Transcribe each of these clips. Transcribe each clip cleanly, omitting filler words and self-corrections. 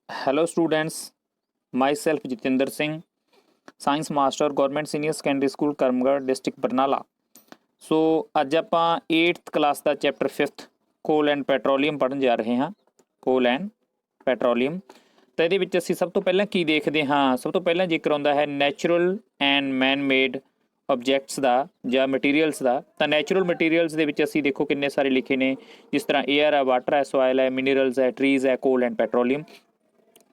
Hello students, myself Jitinder Singh, Science Master, Government Senior Secondary School, Karamgarh, District Barnala। सो ਅੱਜ ਆਪਾਂ 8th class ਦਾ chapter 5th ਕੋਲ and petroleum ਪੜ੍ਹਨ ਜਾ ਰਹੇ ਹਾਂ। ਕੋਲ ਐਂਡ ਪੈਟਰੋਲੀਅਮ ਤਾਂ ਇਹਦੇ ਵਿੱਚ ਅਸੀਂ ਸਭ ਤੋਂ ਪਹਿਲਾਂ ਕੀ ਦੇਖਦੇ ਹਾਂ, ਸਭ ਤੋਂ ਪਹਿਲਾਂ ਜ਼ਿਕਰ ਆਉਂਦਾ ਹੈ natural and man made objects ਦਾ ਜਾਂ ਮਟੀਰੀਅਲਸ ਦਾ। ਤਾਂ ਨੈਚੁਰਲ ਮਟੀਰੀਅਲਸ ਦੇ ਵਿੱਚ ਅਸੀਂ ਦੇਖੋ ਕਿੰਨੇ ਸਾਰੇ ਲਿਖੇ ਨੇ, ਜਿਸ ਤਰ੍ਹਾਂ ਏਅਰ ਹੈ, ਵਾਟਰ ਹੈ, ਸੋਇਲ ਹੈ, ਮਿਨਰਲਸ ਹੈ, ਟਰੀਜ਼ ਹੈ, ਕੋਲ ਐਂਡ ਪੈਟਰੋਲੀਅਮ।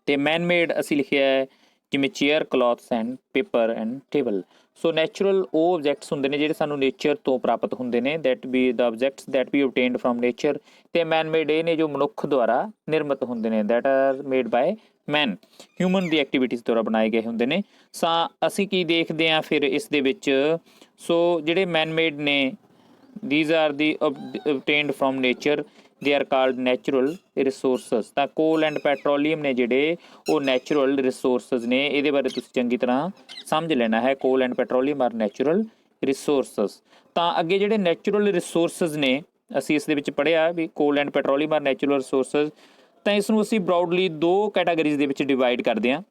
ਤੇ ਮੈਨ ਮੇਡ ਅਸੀਂ ਲਿਖਿਆ ਹੈ ਜਿਵੇਂ chair, clothes and paper and table. So natural ਉਹ ਆਬਜੈਕਟਸ ਹੁੰਦੇ ਨੇ ਜਿਹੜੇ ਸਾਨੂੰ ਨੇਚਰ ਤੋਂ ਪ੍ਰਾਪਤ ਹੁੰਦੇ ਨੇ, that be the objects that be obtained from nature. ਤੇ ਮੈਨ ਮੇਡ ਇਹ ਨੇ ਜੋ ਮਨੁੱਖ ਦੁਆਰਾ ਨਿਰਮਿਤ ਹੁੰਦੇ ਨੇ, that are made by man, human ਦੀ ਐਕਟੀਵਿਟੀਜ਼ ਦੁਆਰਾ ਬਣਾਏ ਗਏ ਹੁੰਦੇ ਨੇ। ਅਸੀਂ ਕੀ ਦੇਖਦੇ ਹਾਂ ਫਿਰ ਇਸ ਦੇ ਵਿੱਚ, ਸੋ ਜਿਹੜੇ ਮੈਨ ਮੇਡ ਨੇ these are the obtained from nature, they are called natural resources। ਤਾਂ ਕੋਲ ਐਂਡ ਪੈਟਰੋਲੀਅਮ ਨੇ ਜਿਹੜੇ ਉਹ ਨੈਚੁਰਲ ਰਿਸੋਰਸਸ ਨੇ, ਇਹਦੇ ਬਾਰੇ ਤੁਸੀਂ ਚੰਗੀ ਤਰ੍ਹਾਂ ਸਮਝ ਲੈਣਾ ਹੈ। Coal and petroleum are natural resources. ਤਾਂ ਅੱਗੇ ਜਿਹੜੇ ਨੈਚੁਰਲ ਰਿਸੋਰਸਸ ਨੇ ਅਸੀਂ ਇਸ ਦੇ ਵਿੱਚ ਪੜ੍ਹਿਆ ਵੀ coal and petroleum are natural resources. ਤਾਂ ਇਸ ਨੂੰ ਅਸੀਂ ਬਰੋਡਲੀ ਦੋ ਕੈਟਾਗਰੀਜ਼ ਦੇ ਵਿੱਚ ਡਿਵਾਈਡ ਕਰਦੇ ਹਾਂ।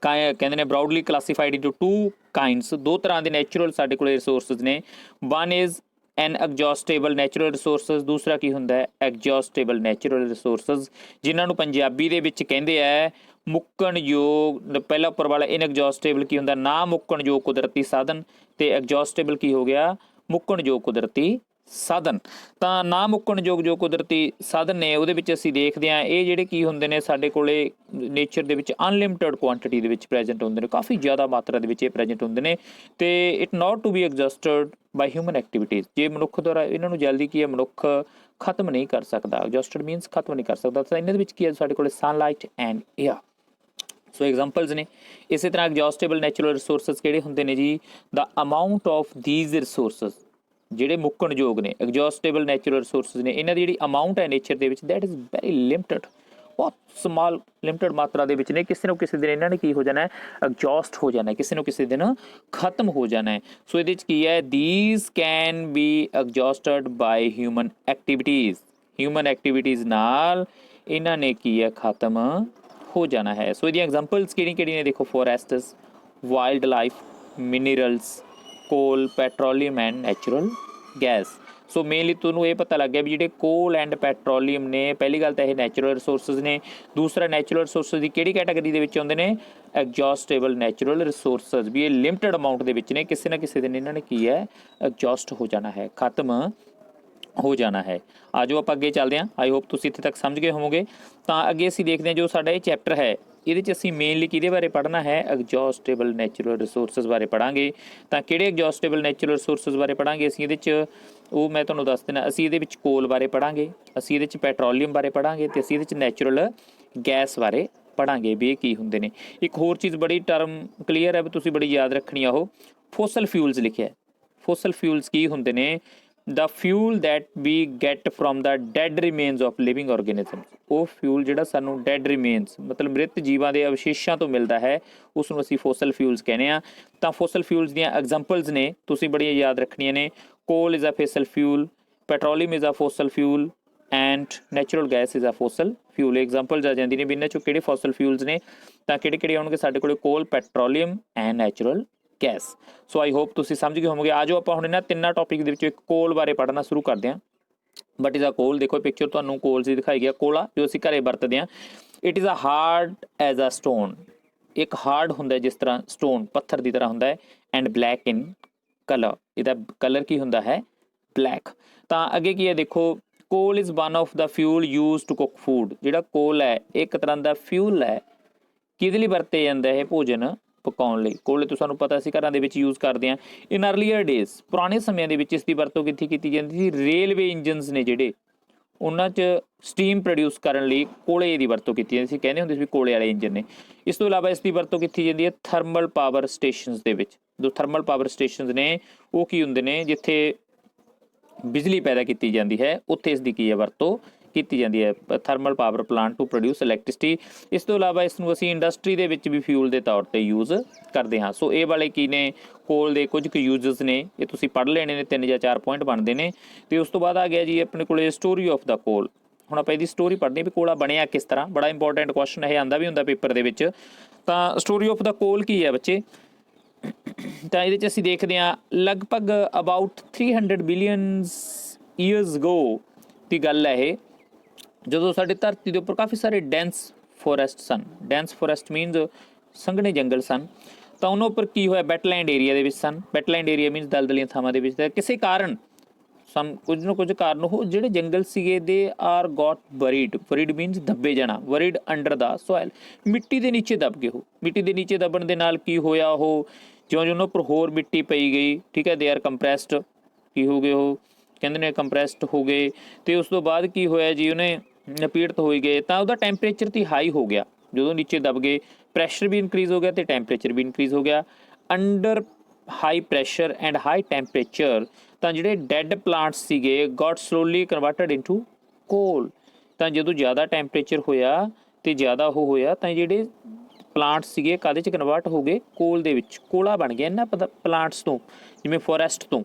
ਕਹਿੰਦੇ ਨੇ broadly classified into two kinds, ਦੋ ਤਰ੍ਹਾਂ ਦੇ ਨੈਚੁਰਲ ਸਾਡੇ ਕੋਲ ਰਿਸੋਰਸਸ ਨੇ। One is an exhaustible natural resources, ਦੂਸਰਾ ਕੀ ਹੁੰਦਾ ਹੈ ਐਗਜੋਸਟੇਬਲ ਨੈਚੁਰਲ ਰਿਸੋਰਸਸ, ਜਿਨ੍ਹਾਂ ਨੂੰ ਪੰਜਾਬੀ ਦੇ ਵਿੱਚ ਕਹਿੰਦੇ ਆ ਮੁੱਕਣਯੋਗ। ਪਹਿਲਾ ਉੱਪਰ ਵਾਲਾ ਇਨਐਗਜੋਸਟੇਬਲ ਕੀ ਹੁੰਦਾ, ਨਾ ਮੁੱਕਣਯੋਗ ਕੁਦਰਤੀ ਸਾਧਨ, ਤੇ ਐਗਜੋਸਟੇਬਲ ਕੀ ਹੋ ਗਿਆ ਮੁੱਕਣਯੋਗ ਕੁਦਰਤੀ ਸਾਧਨ। ਤਾਂ ਨਾ ਮੁੱਕਣਯੋਗ ਜੋ ਕੁਦਰਤੀ ਸਾਧਨ ਨੇ ਉਹਦੇ ਵਿੱਚ ਅਸੀਂ ਦੇਖਦੇ ਹਾਂ ਇਹ ਜਿਹੜੇ ਕੀ ਹੁੰਦੇ ਨੇ ਸਾਡੇ ਕੋਲੇ ਨੇਚਰ ਦੇ ਵਿੱਚ ਅਨਲਿਮਟਿਡ ਕੁਆਂਟੀਟੀ ਦੇ ਵਿੱਚ ਪ੍ਰੈਜੈਂਟ ਹੁੰਦੇ ਨੇ, ਕਾਫੀ ਜ਼ਿਆਦਾ ਮਾਤਰਾ ਦੇ ਵਿੱਚ ਇਹ ਪ੍ਰੈਜੈਂਟ ਹੁੰਦੇ ਨੇ। ਤੇ it not to be exhausted by human activities, ਜੇ ਮਨੁੱਖ ਦੁਆਰਾ ਇਹਨਾਂ ਨੂੰ ਜਲਦੀ ਕੀ ਹੈ ਮਨੁੱਖ ਖਤਮ ਨਹੀਂ ਕਰ ਸਕਦਾ। ਐਗਜੋਸਟਡ ਮੀਨਸ ਖਤਮ ਨਹੀਂ ਕਰ ਸਕਦਾ। ਤਾਂ ਇਹਨਾਂ ਦੇ ਵਿੱਚ ਕੀ ਹੈ ਸਾਡੇ ਕੋਲ sunlight and air. So examples ਨੇ। ਇਸੇ ਤਰ੍ਹਾਂ ਐਗਜੋਸਟੇਬਲ ਨੈਚੁਰਲ ਰਿਸੋਰਸਸ ਕਿਹੜੇ ਹੁੰਦੇ ਨੇ ਜੀ, ਦਾ ਅਮਾਊਂਟ ਆਫ ਥੀਜ਼ ਰਿਸੋਰਸਸ, ਜਿਹੜੇ ਮੁੱਕਣਯੋਗ ਨੇ ਐਗਜੋਸਟੇਬਲ ਨੈਚੁਰਲ ਰਿਸੋਰਸਸ ਨੇ, ਇਹਨਾਂ ਦੀ ਜਿਹੜੀ ਅਮਾਊਂਟ ਹੈ ਨੇਚਰ ਦੇ ਵਿੱਚ ਦੈਟ ਇਜ਼ ਵੈਰੀ ਲਿਮਟਡ, ਬਹੁਤ ਸਮਾਲ ਲਿਮਟਡ ਮਾਤਰਾ ਦੇ ਵਿੱਚ ਨੇ। ਕਿਸੇ ਨੂੰ ਕਿਸੇ ਦਿਨ ਇਹਨਾਂ ਨੇ ਕੀ ਹੋ ਜਾਣਾ ਐਗਜੋਸਟ ਹੋ ਜਾਣਾ, ਕਿਸੇ ਨੂੰ ਕਿਸੇ ਦਿਨ ਖਤਮ ਹੋ ਜਾਣਾ। ਸੋ ਇਹਦੇ ਵਿੱਚ ਕੀ ਹੈ these can be exhausted by human activities, human activities ਨਾਲ ਇਹਨਾਂ ਨੇ ਕੀ ਹੈ ਖਤਮ ਹੋ ਜਾਣਾ ਹੈ। ਸੋ ਇਹਦੀਆਂ ਐਗਜ਼ਾਮਪਲਸ ਕਿਹੜੀ ਕਿਹੜੀ ਨੇ ਦੇਖੋ, ਫੋਰੈਸਟਸ, ਵਾਈਲਡ ਲਾਈਫ, ਮਿਨਰਲਸ, ਕੋਲ, petroleum and natural gas. So mainly ਤੁਹਾਨੂੰ ਇਹ ਪਤਾ ਲੱਗ ਗਿਆ ਵੀ ਜਿਹੜੇ ਕੋਲ ਐਂਡ ਪੈਟਰੋਲੀਅਮ ਨੇ, ਪਹਿਲੀ ਗੱਲ ਤਾਂ ਇਹ ਨੈਚੁਰਲ ਰਿਸੋਰਸਸ ਨੇ, ਦੂਸਰਾ ਨੈਚੁਰਲ ਰਿਸੋਰਸਸ ਦੀ ਕਿਹੜੀ ਕੈਟਾਗਰੀ ਦੇ ਵਿੱਚ ਆਉਂਦੇ ਨੇ ਐਗਜੋਸਟੇਬਲ ਨੈਚੁਰਲ ਰਿਸੋਰਸਸ, ਵੀ ਇਹ ਲਿਮਟਡ ਅਮਾਊਂਟ ਦੇ ਵਿੱਚ ਨੇ, ਕਿਸੇ ਨਾ ਕਿਸੇ ਦਿਨ ਇਹਨਾਂ ਨੇ ਕੀ ਹੈ ਐਗਜੋਸਟ ਹੋ ਜਾਣਾ ਹੈ, ਖਤਮ ਹੋ ਜਾਣਾ ਹੈ। ਆ ਜਾਓ ਆਪਾਂ ਅੱਗੇ ਚੱਲਦੇ ਹਾਂ। ਆਈ ਹੋਪ ਤੁਸੀਂ ਇੱਥੇ ਤੱਕ ਸਮਝ ਗਏ ਹੋਵੋਗੇ। ਤਾਂ ਅੱਗੇ ਅਸੀਂ ਦੇਖਦੇ ਹਾਂ ਜੋ ਸਾਡਾ ਇਹ ਚੈਪਟਰ ਹੈ ਇਹਦੇ 'ਚ ਅਸੀਂ ਮੇਨਲੀ ਕਿਹਦੇ ਬਾਰੇ ਪੜ੍ਹਨਾ ਹੈ ਐਗਜੋਸਟੇਬਲ ਨੈਚੁਰਲ ਰਿਸੋਰਸਸ ਬਾਰੇ ਪੜ੍ਹਾਂਗੇ। ਤਾਂ ਕਿਹੜੇ ਐਗਜੋਸਟੇਬਲ ਨੈਚੁਰਲ ਰਿਸੋਰਸਸ ਬਾਰੇ ਪੜ੍ਹਾਂਗੇ ਅਸੀਂ ਇਹਦੇ 'ਚ, ਉਹ ਮੈਂ ਤੁਹਾਨੂੰ ਦੱਸ ਦੇਣਾ। ਅਸੀਂ ਇਹਦੇ ਵਿੱਚ ਕੋਲ ਬਾਰੇ ਪੜ੍ਹਾਂਗੇ, ਅਸੀਂ ਇਹਦੇ 'ਚ ਪੈਟਰੋਲੀਅਮ ਬਾਰੇ ਪੜ੍ਹਾਂਗੇ, ਤੇ ਅਸੀਂ ਇਹਦੇ 'ਚ ਨੈਚੁਰਲ ਗੈਸ ਬਾਰੇ ਪੜ੍ਹਾਂਗੇ ਵੀ ਇਹ ਕੀ ਹੁੰਦੇ ਨੇ। ਇੱਕ ਹੋਰ ਚੀਜ਼ ਬੜੀ ਟਰਮ ਕਲੀਅਰ ਹੈ ਵੀ ਤੁਸੀਂ ਬੜੀ ਯਾਦ ਰੱਖਣੀ ਆ, ਉਹ ਫੋਸਲ ਫਿਊਲਸ ਲਿਖਿਆ। ਫੋਸਲ ਫਿਊਲਸ ਕੀ ਹੁੰਦੇ ਨੇ, the fuel that we get from the dead remains of living organisms. ਉਹ ਫਿਊਲ ਜਿਹੜਾ ਸਾਨੂੰ ਡੈਡ ਰਿਮੇਨਸ ਮਤਲਬ ਮ੍ਰਿਤ ਜੀਵਾਂ ਦੇ ਅਵਸ਼ੇਸ਼ਾਂ ਤੋਂ ਮਿਲਦਾ ਹੈ, ਉਸ ਨੂੰ ਅਸੀਂ ਫੋਸਲ ਫਿਊਲਸ ਕਹਿੰਦੇ ਹਾਂ। ਤਾਂ ਫੋਸਲ ਫਿਊਲਸ ਦੀਆਂ ਐਗਜ਼ਾਮਪਲਸ ਨੇ ਤੁਸੀਂ ਬੜੀਆਂ ਯਾਦ ਰੱਖਣੀਆਂ ਨੇ, coal is a fossil fuel, petroleum is a fossil fuel and natural gas is a fossil fuel. Examples ਆ ਜਾਂਦੀ ਨੇ ਵੀ ਇਹਨਾਂ 'ਚੋਂ ਕਿਹੜੇ ਫੋਸਲ ਫਿਊਲਸ ਨੇ। ਤਾਂ ਕਿਹੜੇ ਕਿਹੜੇ ਆਉਣਗੇ ਸਾਡੇ ਕੋਲ, ਕੋਲ, petroleum and natural gas. So I hope ਤੁਸੀਂ ਸਮਝ ਗਏ ਹੋਵੋਗੇ। ਆ ਜਾਓ ਆਪਾਂ ਹੁਣ ਇਹਨਾਂ ਤਿੰਨਾਂ ਟੌਪਿਕ ਦੇ ਵਿੱਚੋਂ ਇੱਕ ਕੋਲ ਬਾਰੇ ਪੜ੍ਹਨਾ ਸ਼ੁਰੂ ਕਰਦੇ ਹਾਂ। ਬਟ ਇਜ਼ ਅ ਕੋਲ, ਦੇਖੋ ਪਿਕਚਰ ਤੁਹਾਨੂੰ ਕੋਲ ਦੀ ਦਿਖਾਈ ਗਿਆ, ਕੋਲਾ ਜੋ ਅਸੀਂ ਘਰੇ ਵਰਤਦੇ ਹਾਂ। It is a hard as a stone, ਇੱਕ ਹਾਰਡ ਹੁੰਦਾ ਜਿਸ ਤਰ੍ਹਾਂ ਸਟੋਨ ਪੱਥਰ ਦੀ ਤਰ੍ਹਾਂ ਹੁੰਦਾ ਹੈ, ਐਂਡ ਬਲੈਕ ਇਨ ਕਲਰ, ਇਹਦਾ ਕਲਰ ਕੀ ਹੁੰਦਾ ਹੈ ਬਲੈਕ। ਤਾਂ ਅੱਗੇ ਕੀ ਹੈ ਦੇਖੋ, coal is one of the fuel use to cook food. ਜਿਹੜਾ ਕੋਲ ਹੈ ਇੱਕ ਤਰ੍ਹਾਂ ਦਾ ਫਿਊਲ ਹੈ, ਕਿਹਦੇ ਲਈ ਵਰਤੇ ਜਾਂਦਾ ਇਹ ਭੋਜਨ ਪਕਾਉਣ ਲਈ। ਕੋਲੇ ਤੋਂ ਸਾਨੂੰ ਪਤਾ ਸੀ ਘਰਾਂ ਦੇ ਵਿੱਚ ਯੂਜ਼ ਕਰਦੇ ਹਾਂ। ਇਨ ਅਰਲੀਅਰ ਡੇਜ਼, ਪੁਰਾਣੇ ਸਮਿਆਂ ਦੇ ਵਿੱਚ ਇਸ ਦੀ ਵਰਤੋਂ ਕਿੱਥੇ ਕੀਤੀ ਜਾਂਦੀ ਸੀ, ਰੇਲਵੇ ਇੰਜਨਸ ਨੇ ਜਿਹੜੇ ਉਹਨਾਂ 'ਚ ਸਟੀਮ ਪ੍ਰੋਡਿਊਸ ਕਰਨ ਲਈ ਕੋਲੇ ਦੀ ਵਰਤੋਂ ਕੀਤੀ ਜਾਂਦੀ ਸੀ, ਕਹਿੰਦੇ ਹੁੰਦੇ ਸੀ ਵੀ ਕੋਲੇ ਵਾਲੇ ਇੰਜਨ ਨੇ। ਇਸ ਤੋਂ ਇਲਾਵਾ ਇਸ ਦੀ ਵਰਤੋਂ ਕੀਤੀ ਜਾਂਦੀ ਹੈ ਥਰਮਲ ਪਾਵਰ ਸਟੇਸ਼ਨਸ ਦੇ ਵਿੱਚ। ਜੋ ਥਰਮਲ ਪਾਵਰ ਸਟੇਸ਼ਨਸ ਨੇ ਉਹ ਕੀ ਹੁੰਦੇ ਨੇ, ਜਿੱਥੇ ਬਿਜਲੀ ਪੈਦਾ ਕੀਤੀ ਜਾਂਦੀ ਹੈ ਉੱਥੇ ਇਸ ਦੀ ਕੀ ਹੈ ਵਰਤੋਂ ਕੀਤੀ ਜਾਂਦੀ ਹੈ, thermal power plant to produce electricity. ਇਸ ਤੋਂ ਇਲਾਵਾ ਇਸ ਨੂੰ ਅਸੀਂ ਇੰਡਸਟਰੀ ਦੇ ਵਿੱਚ ਵੀ ਫਿਊਲ ਦੇ ਤੌਰ 'ਤੇ ਯੂਜ਼ ਕਰਦੇ ਹਾਂ। ਸੋ ਇਹ ਵਾਲੇ ਕੀ ਨੇ ਕੋਲ ਦੇ ਕੁਝ ਕੁ ਯੂਜ਼ਸ ਨੇ, ਇਹ ਤੁਸੀਂ ਪੜ੍ਹ ਲੈਣੇ ਨੇ, 3 ਜਾਂ 4 ਪੁਆਇੰਟ ਬਣਦੇ ਨੇ। ਅਤੇ ਉਸ ਤੋਂ ਬਾਅਦ ਆ ਗਿਆ ਜੀ ਆਪਣੇ ਕੋਲ ਸਟੋਰੀ ਆਫ ਦਾ ਕੋਲ। ਹੁਣ ਆਪਾਂ ਇਹਦੀ ਸਟੋਰੀ ਪੜ੍ਹਦੇ ਹਾਂ ਵੀ ਕੋਲਾ ਬਣਿਆ ਕਿਸ ਤਰ੍ਹਾਂ। ਬੜਾ ਇੰਪੋਰਟੈਂਟ ਕੁਐਸਚਨ ਇਹ ਆਉਂਦਾ ਵੀ ਹੁੰਦਾ ਪੇਪਰ ਦੇ ਵਿੱਚ। ਤਾਂ ਸਟੋਰੀ ਆਫ ਦਾ ਕੋਲ ਕੀ ਹੈ ਬੱਚੇ, ਤਾਂ ਇਹਦੇ 'ਚ ਅਸੀਂ ਦੇਖਦੇ ਹਾਂ ਲਗਭਗ ਅਬਾਊਟ 300 ਬਿਲੀਅਨਸ ਈਅਰਸ ਅਗੋ ਦੀ ਗੱਲ ਹੈ ਇਹ, ਜਦੋਂ ਸਾਡੀ ਧਰਤੀ ਦੇ ਉੱਪਰ ਕਾਫੀ ਸਾਰੇ ਡੈਂਸ ਫੋਰੈਸਟ ਸਨ। ਡੈਂਸ ਫੋਰੈਸਟ ਮੀਨਸ ਸੰਘਣੇ ਜੰਗਲ ਸਨ। ਤਾਂ ਉਹਨਾਂ ਉੱਪਰ ਕੀ ਹੋਇਆ, ਵੈਟਲੈਂਡ ਏਰੀਆ ਦੇ ਵਿੱਚ ਸਨ। ਵੈਟਲੈਂਡ ਏਰੀਆ ਮੀਨਸ ਦਲਦਲੀਆਂ ਥਾਵਾਂ ਦੇ ਵਿੱਚ। ਤਾਂ ਕਿਸੇ ਕਾਰਨ ਕੁਝ ਨਾ ਕੁਝ ਕਾਰਨ ਉਹ ਜਿਹੜੇ ਜੰਗਲ ਸੀਗੇ they are got buried. Buried means ਦੱਬੇ ਜਾਣਾ, ਵਰੀਡ ਅੰਡਰ ਦਾ ਸੋਇਲ, ਮਿੱਟੀ ਦੇ ਨੀਚੇ ਦੱਬ ਗਏ। ਉਹ ਮਿੱਟੀ ਦੇ ਨੀਚੇ ਦੱਬਣ ਦੇ ਨਾਲ ਕੀ ਹੋਇਆ, ਉਹ ਜਿਉਂ ਜਿਉਂ ਉਹਨਾਂ ਉੱਪਰ ਹੋਰ ਮਿੱਟੀ ਪਈ ਗਈ, ਠੀਕ ਹੈ, ਦੇ ਆਰ ਕੰਪਰੈਸਡ, ਕੀ ਹੋ ਗਏ ਉਹ ਕਹਿੰਦੇ ਨੇ ਕੰਪਰੈਸਡ ਹੋ ਗਏ। ਅਤੇ ਉਸ ਤੋਂ ਬਾਅਦ ਕੀ ਹੋਇਆ ਜੀ, ਉਹਨੇ ਪੀੜਤ ਹੋਈ ਗਏ ਤਾਂ ਉਹਦਾ ਟੈਂਪਰੇਚਰ ਤੇ ਹਾਈ ਹੋ ਗਿਆ। ਜਦੋਂ ਨੀਚੇ ਦੱਬ ਗਏ ਪ੍ਰੈਸ਼ਰ ਵੀ ਇਨਕਰੀਜ਼ ਹੋ ਗਿਆ ਅਤੇ ਟੈਂਪਰੇਚਰ ਵੀ ਇਨਕਰੀਜ਼ ਹੋ ਗਿਆ। Under high pressure and high temperature ਤਾਂ ਜਿਹੜੇ ਡੈਡ ਪਲਾਂਟਸ ਸੀਗੇ ਗੋਟ ਸਲੋਲੀ ਕਨਵਰਟਡ ਇਨਟੂ ਕੋਲ। ਤਾਂ ਜਦੋਂ ਜ਼ਿਆਦਾ ਟੈਂਪਰੇਚਰ ਹੋਇਆ ਅਤੇ ਜ਼ਿਆਦਾ ਉਹ ਹੋਇਆ ਤਾਂ ਜਿਹੜੇ ਪਲਾਂਟਸ ਸੀਗੇ ਕਾਹਦੇ 'ਚ ਕਨਵਰਟ ਹੋ ਗਏ, ਕੋਲ ਦੇ ਵਿੱਚ। ਕੋਲਾ ਬਣ ਗਿਆ ਇਹਨਾਂ ਪਲਾਂਟਸ ਤੋਂ, ਜਿਵੇਂ ਫੋਰੈਸਟ ਤੋਂ।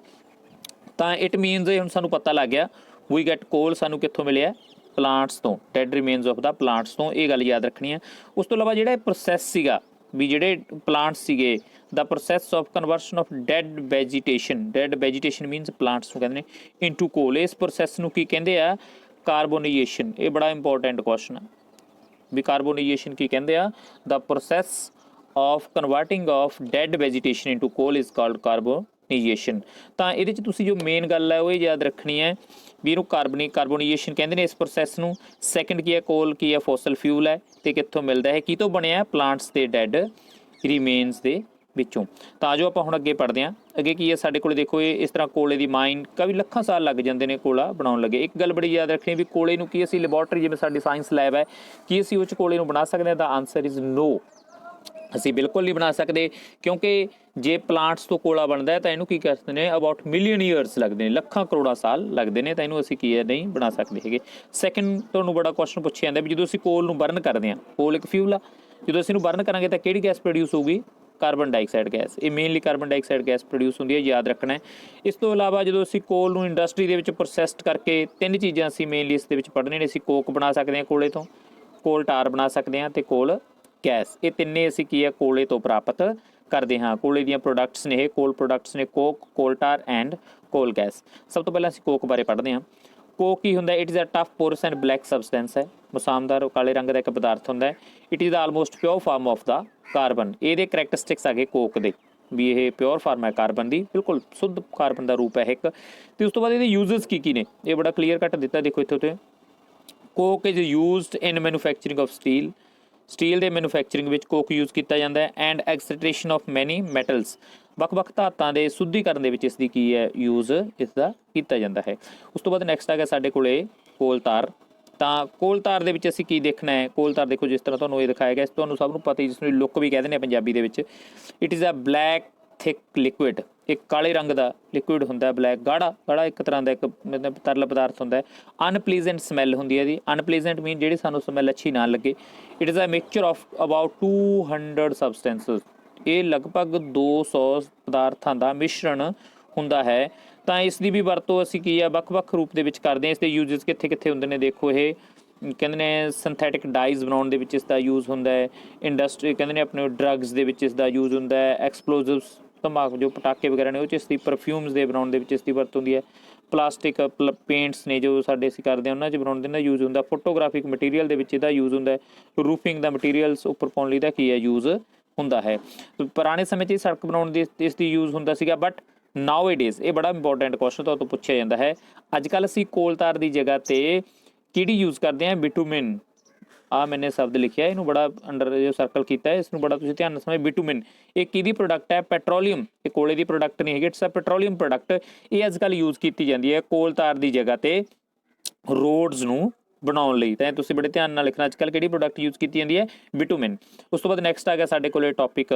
ਤਾਂ ਇਟ ਮੀਨਸ ਹੁਣ ਸਾਨੂੰ ਪਤਾ ਲੱਗ ਗਿਆ ਵੀ ਗੈਟ ਕੋਲ ਸਾਨੂੰ ਕਿੱਥੋਂ ਮਿਲਿਆ, ਪਲਾਂਟਸ ਤੋਂ, dead remains of the plants ਤੋਂ। ਇਹ ਗੱਲ ਯਾਦ ਰੱਖਣੀ ਹੈ। ਉਸ ਤੋਂ ਇਲਾਵਾ ਜਿਹੜਾ ਪ੍ਰੋਸੈਸ ਸੀਗਾ ਵੀ ਜਿਹੜੇ ਪਲਾਂਟਸ ਸੀਗੇ, the process of conversion of dead vegetation, dead vegetation means plants ਨੂੰ ਕਹਿੰਦੇ ਨੇ ਇਨਟੂ ਕੋਲ। ਇਸ ਪ੍ਰੋਸੈਸ ਨੂੰ ਕੀ ਕਹਿੰਦੇ ਆ, ਕਾਰਬੋਨਾਈਜੇਸ਼ਨ। ਇਹ ਬੜਾ ਇੰਪੋਰਟੈਂਟ ਕੁਐਸਚਨ ਹੈ ਵੀ ਕਾਰਬੋਨਾਈਜੇਸ਼ਨ ਕੀ ਕਹਿੰਦੇ ਆ। The process of converting of dead vegetation into coal is called carbonization. ਤਾਂ ਇਹਦੇ 'ਚ ਤੁਸੀਂ ਜੋ ਮੇਨ ਗੱਲ ਹੈ ਉਹ ਇਹ ਯਾਦ ਰੱਖਣੀ ਹੈ ਵੀ ਇਹਨੂੰ ਕਾਰਬੋਨਾਈਜੇਸ਼ਨ ਕਹਿੰਦੇ ਨੇ ਇਸ ਪ੍ਰੋਸੈਸ ਨੂੰ। ਸੈਕਿੰਡ ਕੀ ਹੈ, ਕੋਲ ਕੀ ਹੈ, ਫੋਸਲ ਫਿਊਲ ਹੈ ਅਤੇ ਕਿੱਥੋਂ ਮਿਲਦਾ ਹੈ, ਕਿਤੋਂ ਬਣਿਆ, ਪਲਾਂਟਸ ਦੇ ਡੈਡ ਰੀਮੇਨਸ ਦੇ ਵਿੱਚੋਂ। ਤਾਂ ਜੋ ਆਪਾਂ ਹੁਣ ਅੱਗੇ ਪੜ੍ਹਦੇ ਹਾਂ। ਅੱਗੇ ਕੀ ਹੈ ਸਾਡੇ ਕੋਲ, ਦੇਖੋ ਇਹ ਇਸ ਤਰ੍ਹਾਂ ਕੋਲੇ ਦੀ ਮਾਈਨ ਕਾਫੀ ਲੱਖਾਂ ਸਾਲ ਲੱਗ ਜਾਂਦੇ ਨੇ ਕੋਲਾ ਬਣਾਉਣ ਲੱਗੇ। ਇੱਕ ਗੱਲ ਬੜੀ ਯਾਦ ਰੱਖਣੀ ਵੀ ਕੋਲੇ ਨੂੰ ਕੀ ਅਸੀਂ ਲੈਬੋਰਟਰੀ, ਜਿਵੇਂ ਸਾਡੀ ਸਾਇੰਸ ਲੈਬ ਹੈ, ਕੀ ਅਸੀਂ ਉਹ 'ਚ ਕੋਲੇ ਨੂੰ ਬਣਾ ਸਕਦੇ ਹਾਂ? ਦਾ ਆਨਸਰ ਇਜ਼ ਨੋ। ਅਸੀਂ ਬਿਲਕੁਲ ਨਹੀਂ ਬਣਾ ਸਕਦੇ, ਕਿਉਂਕਿ ਜੇ ਪਲਾਂਟਸ ਤੋਂ ਕੋਲਾ ਬਣਦਾ ਹੈ ਤਾਂ ਇਹਨੂੰ ਕੀ ਕਰਦੇ ਨੇ, ਅਬਾਊਟ ਮਿਲੀਅਨ ਈਅਰਸ ਲੱਗਦੇ ਨੇ, ਲੱਖਾਂ ਕਰੋੜਾਂ ਸਾਲ ਲੱਗਦੇ ਨੇ। ਤਾਂ ਇਹਨੂੰ ਅਸੀਂ ਕੀ ਹੈ, ਨਹੀਂ ਬਣਾ ਸਕਦੇ ਹੈਗੇ। ਸੈਕਿੰਡ ਤੁਹਾਨੂੰ ਬੜਾ ਕੁਐਸਚਨ ਪੁੱਛਿਆ ਜਾਂਦਾ ਵੀ ਜਦੋਂ ਅਸੀਂ ਕੋਲ ਨੂੰ ਬਰਨ ਕਰਦੇ ਹਾਂ, ਕੋਲ ਇੱਕ ਫਿਊਲ ਆ, ਜਦੋਂ ਅਸੀਂ ਇਹਨੂੰ ਬਰਨ ਕਰਾਂਗੇ ਤਾਂ ਕਿਹੜੀ ਗੈਸ ਪ੍ਰੋਡਿਊਸ ਹੋਊਗੀ, ਕਾਰਬਨ ਡਾਈਆਕਸਾਈਡ ਗੈਸ। ਇਹ mainly carbon dioxide gas produce ਹੁੰਦੀ ਹੈ, ਯਾਦ ਰੱਖਣਾ ਹੈ। ਇਸ ਤੋਂ ਇਲਾਵਾ ਜਦੋਂ ਅਸੀਂ ਕੋਲ ਨੂੰ ਇੰਡਸਟਰੀ ਦੇ ਵਿੱਚ ਪ੍ਰੋਸੈਸਡ ਕਰਕੇ, ਤਿੰਨ ਚੀਜ਼ਾਂ ਅਸੀਂ ਮੇਨਲੀ ਇਸ ਦੇ ਵਿੱਚ ਪੜ੍ਹਨੇ ਨੇ। ਅਸੀਂ ਕੋਕ ਬਣਾ ਸਕਦੇ ਹਾਂ ਕੋਲੇ ਤੋਂ, ਕੋਲ ਟਾਰ ਬਣਾ ਸਕਦੇ ਹਾਂ ਅਤੇ ਕੋਲ ਗੈਸ। ਇਹ ਤਿੰਨੇ ਅਸੀਂ ਕੀ ਹੈ, ਕੋਲੇ ਤੋਂ ਪ੍ਰਾਪਤ ਕਰਦੇ ਹਾਂ। ਕੋਲੇ ਦੀਆਂ ਪ੍ਰੋਡਕਟਸ ਨੇ ਇਹ, ਕੋਲ ਪ੍ਰੋਡਕਟਸ ਨੇ ਕੋਕ, ਕੋਲ ਟਾਰ ਐਂਡ ਕੋਲ ਗੈਸ। ਸਭ ਤੋਂ ਪਹਿਲਾਂ ਅਸੀਂ ਕੋਕ ਬਾਰੇ ਪੜ੍ਹਦੇ ਹਾਂ। ਕੋਕ ਕੀ ਹੁੰਦਾ, it is a tough porous and black substance ਹੈ, ਮੁਸਾਮਦਾਰ ਕਾਲੇ ਰੰਗ ਦਾ ਇੱਕ ਪਦਾਰਥ ਹੁੰਦਾ ਹੈ। It is almost pure form of the carbon. ਇਹਦੇ ਕਰੈਕਟਰਿਸਟਿਕਸ ਆ ਗਏ ਕੋਕ ਦੇ ਵੀ ਇਹ ਪਿਓਰ ਫਾਰਮ ਹੈ ਕਾਰਬਨ ਦੀ, ਬਿਲਕੁਲ ਸ਼ੁੱਧ ਕਾਰਬਨ ਦਾ ਰੂਪ ਹੈ ਇੱਕ। ਅਤੇ ਉਸ ਤੋਂ ਬਾਅਦ ਇਹਦੇ ਯੂਜ਼ਸ ਕੀ ਨੇ, ਇਹ ਬੜਾ ਕਲੀਅਰ ਕੱਟ ਦਿੱਤਾ, ਦੇਖੋ ਇੱਥੇ ਉੱਤੇ। Coke is used in manufacturing of steel. Steel ਦੇ ਮੈਨੂਫੈਕਚਰਿੰਗ ਵਿੱਚ ਕੋਕ ਯੂਜ਼ ਕੀਤਾ ਜਾਂਦਾ ਹੈ। ਐਂਡ ਐਕਸਟ੍ਰੈਕਸ਼ਨ ਆਫ ਮੈਨੀ ਮੈਟਲਸ, ਵੱਖ-ਵੱਖ ਧਾਤਾਂ ਦੇ ਸ਼ੁੱਧੀਕਰਨ ਦੇ ਵਿੱਚ ਇਸ ਦੀ ਕੀ ਹੈ, ਯੂਜ਼ ਇਸ ਦਾ ਕੀਤਾ ਜਾਂਦਾ ਹੈ। ਉਸ ਤੋਂ ਬਾਅਦ ਨੈਕਸਟ ਆ ਗਿਆ ਸਾਡੇ ਕੋਲੇ ਕੋਲ ਤਾਰ। ਤਾਂ ਕੋਲ ਤਾਰ ਦੇ ਵਿੱਚ ਅਸੀਂ ਕੀ ਦੇਖਣਾ ਹੈ, ਕੋਲ ਤਾਰ ਦੇਖੋ ਜਿਸ ਤਰ੍ਹਾਂ ਤੁਹਾਨੂੰ ਇਹ ਦਿਖਾਇਆ ਗਿਆ, ਤੁਹਾਨੂੰ ਸਭ ਨੂੰ ਪਤਾ ਹੀ, ਜਿਸ ਨੂੰ ਲੁੱਕ ਵੀ ਕਹਿ ਦਿੰਦੇ ਆ ਪੰਜਾਬੀ ਦੇ ਵਿੱਚ। It is a black thick liquid, ਇੱਕ ਕਾਲੇ ਰੰਗ ਦਾ ਲਿਕੁਇਡ ਹੁੰਦਾ, ਬਲੈਕ ਗਾੜਾ ਇੱਕ ਤਰ੍ਹਾਂ ਦਾ ਇੱਕ ਤਰਲ ਪਦਾਰਥ ਹੁੰਦਾ ਹੈ। ਅਨਪਲੀਜ਼ੈਂਟ ਸਮੈਲ ਹੁੰਦੀ ਹੈ ਜੀ। ਅਨਪਲੀਜ਼ੈਂਟ ਮੀਨ ਜਿਹੜੀ ਸਾਨੂੰ ਸਮੈਲ ਅੱਛੀ ਨਾ ਲੱਗੇ। It is a mixture of about 200 substances. ਇਹ ਲਗਭਗ 200 ਪਦਾਰਥਾਂ ਦਾ ਮਿਸ਼ਰਣ ਹੁੰਦਾ ਹੈ। ਤਾਂ ਇਸ ਦੀ ਵੀ ਵਰਤੋਂ ਅਸੀਂ ਕੀ ਆ, ਵੱਖ-ਵੱਖ ਰੂਪ ਦੇ ਵਿੱਚ ਕਰਦੇ ਹਾਂ। ਇਸ ਦੇ ਯੂਜ਼ਸ ਕਿੱਥੇ ਹੁੰਦੇ ਨੇ, ਦੇਖੋ ਇਹ ਕਹਿੰਦੇ ਨੇ ਸਿੰਥੈਟਿਕ ਡਾਈਜ਼ ਬਣਾਉਣ ਦੇ ਵਿੱਚ ਇਸ ਦਾ ਯੂਜ਼ ਹੁੰਦਾ ਹੈ। ਇੰਡਸਟਰੀ ਕਹਿੰਦੇ ਨੇ ਆਪਣੇ ਡਰੱਗਸ ਦੇ ਵਿੱਚ ਇਸ ਦਾ ਯੂਜ਼ ਹੁੰਦਾ ਹੈ। ਐਕਸਪਲੋਜ਼ਿਵਸ, ਧਮਾਕ ਜੋ ਪਟਾਕੇ ਵਗੈਰਾ ਨੇ ਉਹ 'ਚ ਇਸ ਦੀ, ਪਰਫਿਊਮਸ ਦੇ ਬਣਾਉਣ ਦੇ ਵਿੱਚ ਇਸ ਦੀ ਵਰਤੋਂ ਹੁੰਦੀ ਹੈ। ਪਲਾਸਟਿਕ ਪੇਂਟਸ ਨੇ ਜੋ ਸਾਡੇ ਅਸੀਂ ਕਰਦੇ ਹਾਂ ਉਹਨਾਂ 'ਚ ਬਣਾਉਣ ਦੇ ਨਾਲ ਯੂਜ਼ ਹੁੰਦਾ। ਫੋਟੋਗ੍ਰਾਫਿਕ ਮਟੀਰੀਅਲ ਦੇ ਵਿੱਚ ਇਹਦਾ ਯੂਜ਼ ਹੁੰਦਾ ਹੈ। ਰੂਫਿੰਗ ਦਾ ਮਟੀਰੀਅਲਸ ਉੱਪਰ ਪਾਉਣ ਲਈ ਦਾ ਕੀ ਹੈ, ਯੂਜ਼ ਹੁੰਦਾ ਹੈ। ਪੁਰਾਣੇ ਸਮੇਂ 'ਚ ਸੜਕ ਬਣਾਉਣ ਦੀ ਇਸ ਦੀ ਯੂਜ਼ ਹੁੰਦਾ ਸੀਗਾ। ਬਟ ਨਾਓ ਇਟ ਇਜ਼, ਇਹ ਬੜਾ ਇੰਪੋਰਟੈਂਟ ਕੁਐਸਚਨ ਤੋਂ ਪੁੱਛਿਆ ਜਾਂਦਾ ਹੈ। ਅੱਜ ਕੱਲ੍ਹ ਅਸੀਂ ਕੋਲ ਤਾਰ ਦੀ ਜਗ੍ਹਾ 'ਤੇ ਕਿਹੜੀ ਯੂਜ਼ ਕਰਦੇ ਹਾਂ, ਬਿਟੂਮਿਨ। ਆਹ ਮੈਨੇ ਸ਼ਬਦ ਲਿਖਿਆ, ਇਹਨੂੰ ਬੜਾ ਅੰਡਰ ਜੋ ਸਰਕਲ ਕੀਤਾ ਹੈ, ਇਸ ਨੂੰ ਬੜਾ ਤੁਸੀਂ ਧਿਆਨ ਨਾਲ ਸਮਝ। ਬਿਟੂਮਿਨ ਇਹ ਕਿਹਦੀ ਪ੍ਰੋਡਕਟ ਹੈ, ਪੈਟਰੋਲੀਅਮ। ਇਹ ਕੋਲੇ ਦੀ ਪ੍ਰੋਡਕਟ ਨਹੀਂ ਹੈਗੀ, ਇਟਸ ਅ ਪੈਟਰੋਲੀਅਮ ਪ੍ਰੋਡਕਟ। ਇਹ ਅੱਜ ਕੱਲ੍ਹ ਯੂਜ਼ ਕੀਤੀ ਜਾਂਦੀ ਹੈ ਕੋਲ ਤਾਰ ਦੀ ਜਗ੍ਹਾ 'ਤੇ ਰੋਡਸ ਨੂੰ ਬਣਾਉਣ ਲਈ। ਤਾਂ ਤੁਸੀਂ ਬੜੇ ਧਿਆਨ ਨਾਲ ਲਿਖਣਾ, ਅੱਜ ਕੱਲ੍ਹ ਕਿਹੜੀ ਪ੍ਰੋਡਕਟ ਯੂਜ਼ ਕੀਤੀ ਜਾਂਦੀ ਹੈ, ਬਿਟੂਮਿਨ। ਉਸ ਤੋਂ ਬਾਅਦ ਨੈਕਸਟ ਆ ਗਿਆ ਸਾਡੇ ਕੋਲ ਟੌਪਿਕ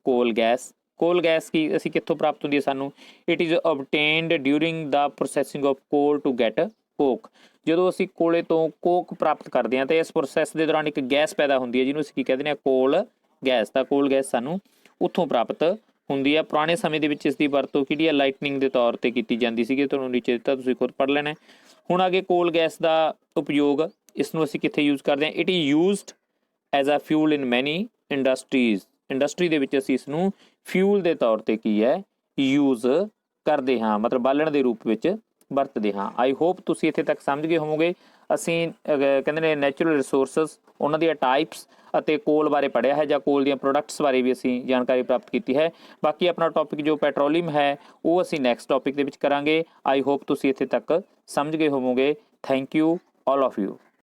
ਕੋਲ ਗੈਸ। ਕੋਲ ਗੈਸ ਕੀ ਅਸੀਂ ਕਿੱਥੋਂ ਪ੍ਰਾਪਤ ਹੁੰਦੀ ਹੈ ਸਾਨੂੰ? It is obtained during the processing of coal to get coke. ਜਦੋਂ ਅਸੀਂ ਕੋਲੇ ਤੋਂ ਕੋਕ ਪ੍ਰਾਪਤ ਕਰਦੇ ਹਾਂ ਤਾਂ ਇਸ ਪ੍ਰੋਸੈਸ ਦੇ ਦੌਰਾਨ ਇੱਕ ਗੈਸ ਪੈਦਾ ਹੁੰਦੀ ਹੈ ਜਿਹਨੂੰ ਅਸੀਂ ਕੀ ਕਹਿੰਦੇ ਹਾਂ, ਕੋਲ ਗੈਸ। ਤਾਂ ਕੋਲ ਗੈਸ ਸਾਨੂੰ ਉੱਥੋਂ ਪ੍ਰਾਪਤ ਹੁੰਦੀ ਹੈ। ਪੁਰਾਣੇ ਸਮੇਂ ਦੇ ਵਿੱਚ ਇਸ ਦੀ ਵਰਤੋਂ ਕਿਹੜੀ ਹੈ, ਲਾਈਟਨਿੰਗ ਦੇ ਤੌਰ 'ਤੇ ਕੀਤੀ ਜਾਂਦੀ ਸੀਗੀ। ਤੁਹਾਨੂੰ ਨੀਚੇ ਦਿੱਤਾ, ਤੁਸੀਂ ਖੁਦ ਪੜ੍ਹ ਲੈਣਾ। ਹੁਣ ਅੱਗੇ ਕੋਲ ਗੈਸ ਦਾ ਉਪਯੋਗ ਇਸ ਨੂੰ ਅਸੀਂ ਕਿੱਥੇ ਯੂਜ਼ ਕਰਦੇ ਹਾਂ? It is used as a fuel in many industries. Industry ਦੇ ਵਿੱਚ ਅਸੀਂ ਇਸ ਨੂੰ ਫਿਊਲ ਦੇ ਤੌਰ 'ਤੇ ਕੀ ਹੈ ਯੂਜ਼ ਕਰਦੇ ਹਾਂ, ਮਤਲਬ ਬਾਲਣ ਦੇ ਰੂਪ ਵਿੱਚ ਵਰਤਦੇ ਹਾਂ। ਆਈ ਹੋਪ ਤੁਸੀਂ ਇੱਥੇ ਤੱਕ ਸਮਝ ਗਏ ਹੋਵੋਗੇ। ਅਸੀਂ ਕਹਿੰਦੇ ਨੇ ਨੈਚੁਰਲ ਰਿਸੋਰਸਸ, ਉਹਨਾਂ ਦੀਆਂ ਟਾਈਪਸ ਅਤੇ ਕੋਲ ਬਾਰੇ ਪੜ੍ਹਿਆ ਹੈ, ਜਾਂ ਕੋਲ ਦੀਆਂ ਪ੍ਰੋਡਕਟਸ ਬਾਰੇ ਵੀ ਅਸੀਂ ਜਾਣਕਾਰੀ ਪ੍ਰਾਪਤ ਕੀਤੀ ਹੈ। ਬਾਕੀ ਆਪਣਾ ਟੌਪਿਕ ਜੋ ਪੈਟਰੋਲੀਅਮ ਹੈ ਉਹ ਅਸੀਂ ਨੈਕਸਟ ਟੌਪਿਕ ਦੇ ਵਿੱਚ ਕਰਾਂਗੇ। ਆਈ ਹੋਪ ਤੁਸੀਂ ਇੱਥੇ ਤੱਕ ਸਮਝ ਗਏ ਹੋਵੋਗੇ। Thank you all of you.